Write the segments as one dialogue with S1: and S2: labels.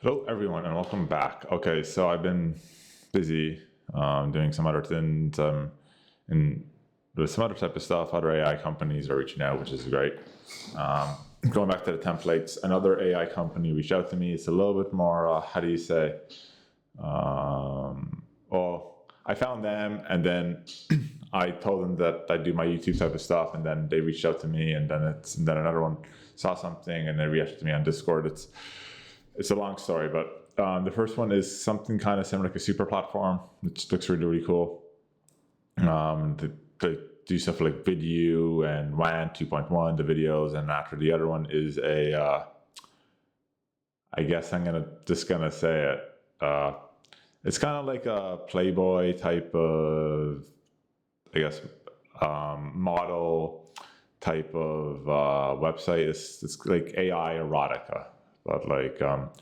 S1: Hello, everyone, and welcome back. Okay, so I've been busy doing some other things, and there's some other type of stuff. Other AI companies are reaching out, which is great. Going back to the templates, another AI company reached out to me. It's a little bit more, how do you say? Well, I found them, and then I told them that I do my YouTube type of stuff, and then they reached out to me, and then another one saw something, and they reached out to me on Discord. It's a long story, but the first one is something kind of similar, like a super platform, which looks really, really cool. They do stuff like video and WAN 2.1, the videos, and after the other one is I guess I'm just gonna say it. It's kind of like a Playboy type of, I guess, model type of website. It's like AI erotica. But like,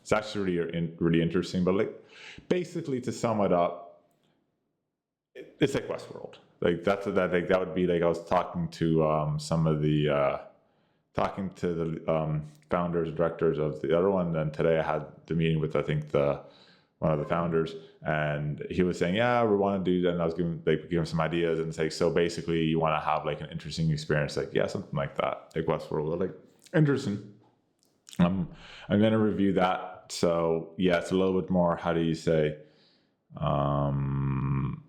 S1: it's actually really interesting. But like, basically, to sum it up, it's like Westworld. Like that would be like I was talking to founders, directors of the other one. And today I had the meeting with one of the founders, and he was saying, yeah, we want to do that. And I was giving him some ideas, and say, so basically, you want to have like an interesting experience, like yeah, something like that, like Westworld, like interesting. I'm going to review that. So yeah, it's a little bit more, how do you say, some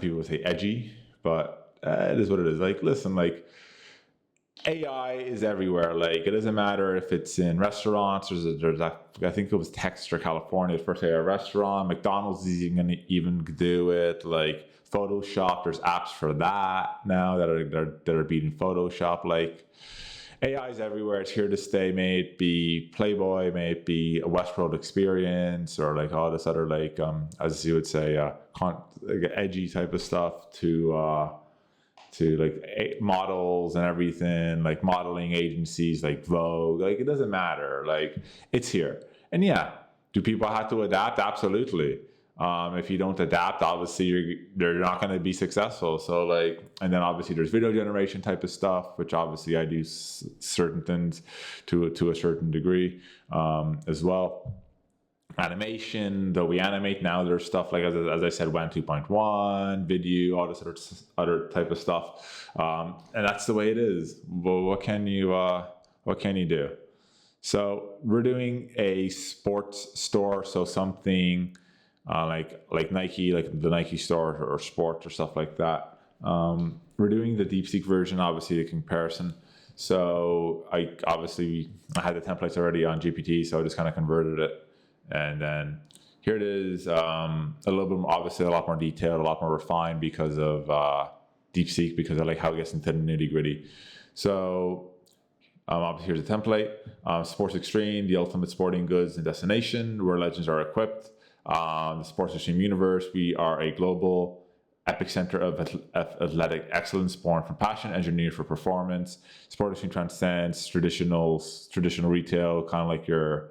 S1: people would say edgy, but it is what it is. Like, listen, like AI is everywhere. Like, it doesn't matter if it's in restaurants. I think it was Texas or California, the first AI restaurant. McDonald's is even going to even do it. Like Photoshop, there's apps for that now that are beating Photoshop. Like, AI is everywhere. It's here to stay. May it be Playboy, may it be a Westworld experience, or like all this other, like as you would say, like edgy type of stuff to like models and everything, like modeling agencies like Vogue. Like, it doesn't matter. Like, it's here. And yeah, do people have to adapt? Absolutely. If you don't adapt, obviously they're not going to be successful. So like, and then obviously there's video generation type of stuff, which obviously I do certain things to a certain degree as well. Animation, though we animate now, there's stuff like, as I said, WAN 2.1, video, all this other type of stuff, and that's the way it is. Well, what can you do? So we're doing a sports store, so something like Nike, like the Nike store or sports or stuff like that. We're doing the DeepSeek version, obviously the comparison. So I had the templates already on GPT, so I just kind of converted it, and then here it is. A little bit more, obviously a lot more detailed, a lot more refined because of DeepSeek, because I like how it gets into the nitty gritty. So obviously here's a template. Sports Extreme, the ultimate sporting goods and destination where legends are equipped. The Sports Extreme universe, we are a global epicenter of athletic excellence, born from passion, engineered for performance. Sports Extreme transcends traditional retail, kind of like your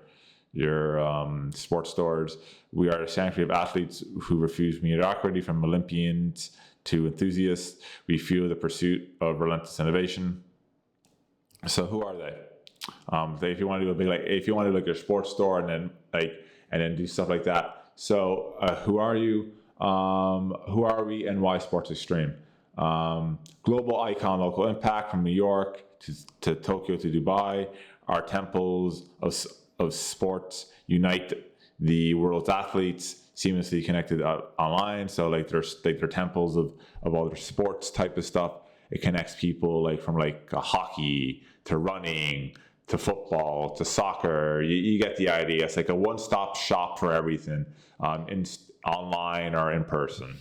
S1: sports stores. We are a sanctuary of athletes who refuse mediocrity, from Olympians to enthusiasts. We fuel the pursuit of relentless innovation. So who are they? If you want to do like your sports store and then do stuff like that. So who are you? Who are we, and why Sports Extreme? Global icon, local impact, from New York to Tokyo to Dubai. Our temples of sports unite the world's athletes, seamlessly connected online. So like there's like their temples of all their sports type of stuff. It connects people like from like hockey to running to football to soccer. You get the idea. It's like a one-stop shop for everything, online or in person.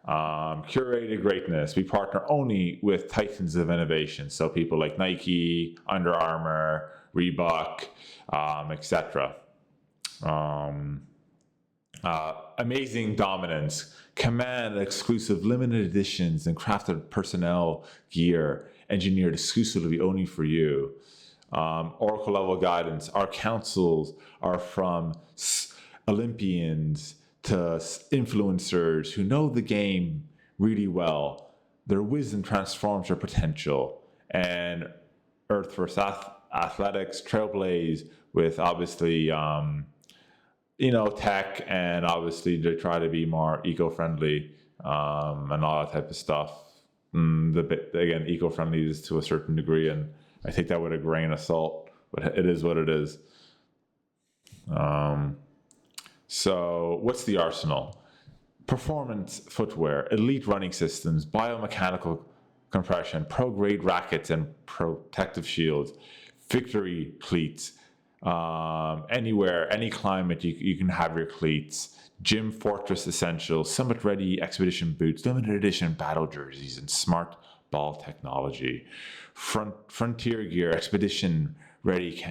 S1: Curated greatness. We partner only with titans of innovation, so people like Nike, Under Armour, Reebok, etc. Amazing dominance. Command exclusive limited editions and crafted personnel gear engineered exclusively only for you. Oracle level guidance. Our counsels are from Olympians to influencers who know the game really well. Their wisdom transforms your potential. And Earth First athletics, trailblaze with obviously tech, and obviously they try to be more eco-friendly and all that type of stuff. Again, eco-friendly is to a certain degree, and I take that with a grain of salt, but it is what it is. So what's the arsenal? Performance footwear, elite running systems, biomechanical compression, pro-grade rackets and protective shields, victory cleats. Anywhere, any climate, you can have your cleats. Gym Fortress Essentials, Summit Ready Expedition boots, limited edition battle jerseys, and smart ball technology. Frontier Gear Expedition Ready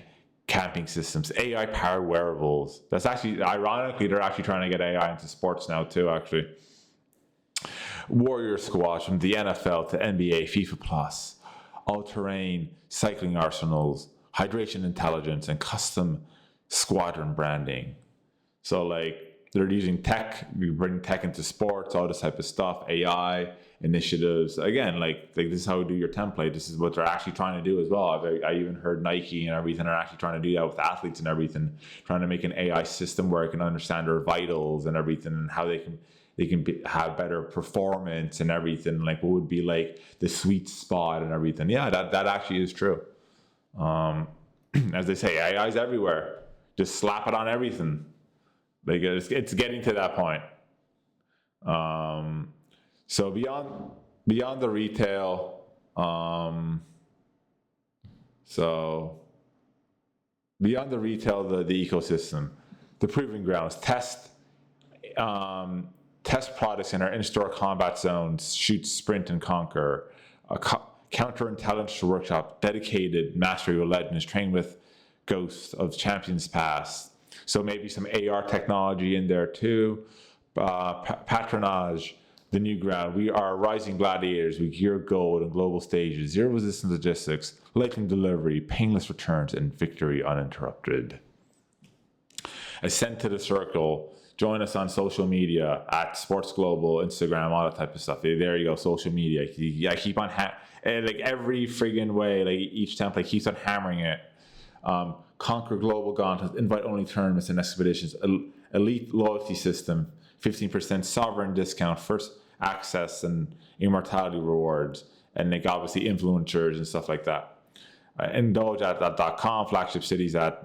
S1: camping systems, AI powered wearables. That's actually, ironically, they're actually trying to get AI into sports now too, actually. Warrior squads from the NFL to NBA, FIFA Plus, all-terrain cycling arsenals, hydration intelligence, and custom squadron branding. So like they're using tech, you bring tech into sports, all this type of stuff, AI initiatives. Again, like this is how we do your template. This is what they're actually trying to do as well. I even heard Nike and everything are actually trying to do that with athletes and everything, trying to make an AI system where it can understand their vitals and everything, and how they can have better performance and everything, like what would be like the sweet spot and everything. Yeah, that actually is true. As they say, AI is everywhere. Just slap it on everything. Like it's getting to that point. So beyond the retail, the ecosystem, the proving grounds, test products in our in-store combat zones, shoot, sprint, and conquer. A counterintelligence workshop, dedicated mastery with legends, trained with ghosts of champions past. So maybe some AR technology in there too. Patronage, the new ground. We are rising gladiators with gear gold and global stages, zero resistance logistics, lightning delivery, painless returns, and victory uninterrupted. Ascend to the circle. Join us on social media at Sports Global, Instagram, all that type of stuff. There you go, social media. I keep on like every friggin' way, like each template keeps on hammering it. Conquer global gauntlet, invite-only tournaments and expeditions, elite loyalty system, 15% sovereign discount, first access and immortality rewards, and like obviously influencers and stuff like that. Indulge at that.com, flagship cities at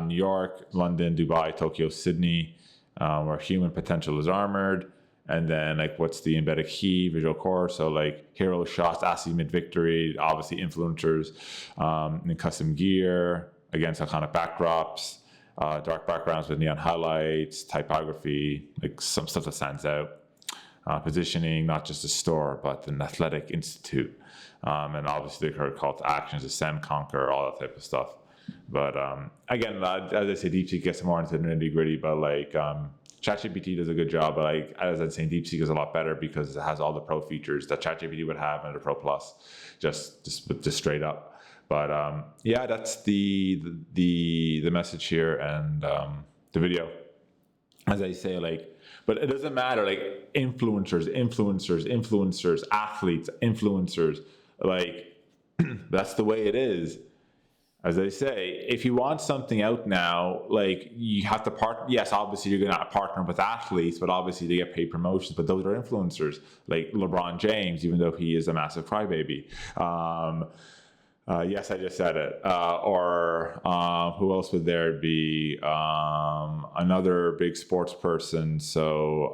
S1: New York, London, Dubai, Tokyo, Sydney, where human potential is armored. And then like what's the embedded key, visual core, so like hero shots, azimuth victory, obviously influencers, and custom gear against iconic backdrops, dark backgrounds with neon highlights, typography, like some stuff that stands out. Positioning, not just a store, but an athletic institute. And obviously the call to actions, ascend, conquer, all that type of stuff. But again, as I say, DeepSeek gets more into the nitty gritty, but like ChatGPT does a good job. But like as I'm saying, DeepSeek is a lot better because it has all the pro features that ChatGPT would have under Pro Plus, just straight up. But yeah, that's the message here and the video. As I say, like, but it doesn't matter. Like influencers, athletes, influencers. Like that's the way it is. As I say, if you want something out now, like you have to partner. Yes, obviously you're going to partner with athletes, but obviously they get paid promotions. But those are influencers, like LeBron James, even though he is a massive crybaby. Yes, I just said it. Or who else would there be? Another big sports person. So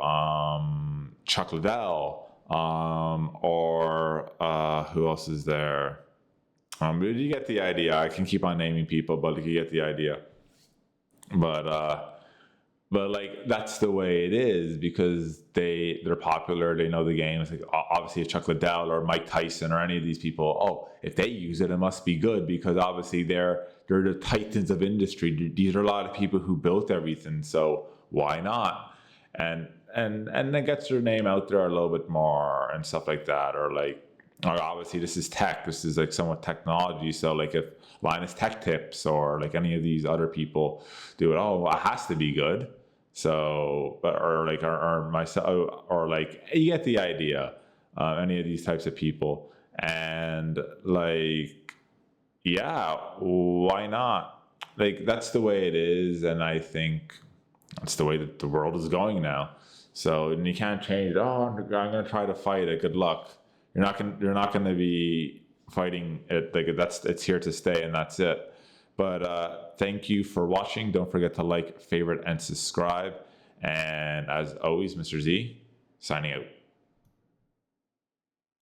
S1: Chuck Liddell. Or who else is there? You get the idea. I can keep on naming people, but you get the idea. But like that's the way it is because they're popular. They know the game. It's like obviously a Chuck Liddell or Mike Tyson or any of these people. Oh, if they use it, it must be good because obviously they're the titans of industry. These are a lot of people who built everything. So why not? And that gets their name out there a little bit more and stuff like that. Or obviously this is tech. This is like somewhat technology. So like if Linus Tech Tips or like any of these other people do it, it has to be good. So, or myself, or like you get the idea. Any of these types of people, and like yeah, why not? Like, that's the way it is, and I think that's the way that the world is going now. So, and you can't change it. Oh, I'm going to try to fight it. Good luck. You're not going to be fighting it. Like, it's here to stay, and that's it. But thank you for watching. Don't forget to like, favorite, and subscribe. And as always, Mr. Z signing out.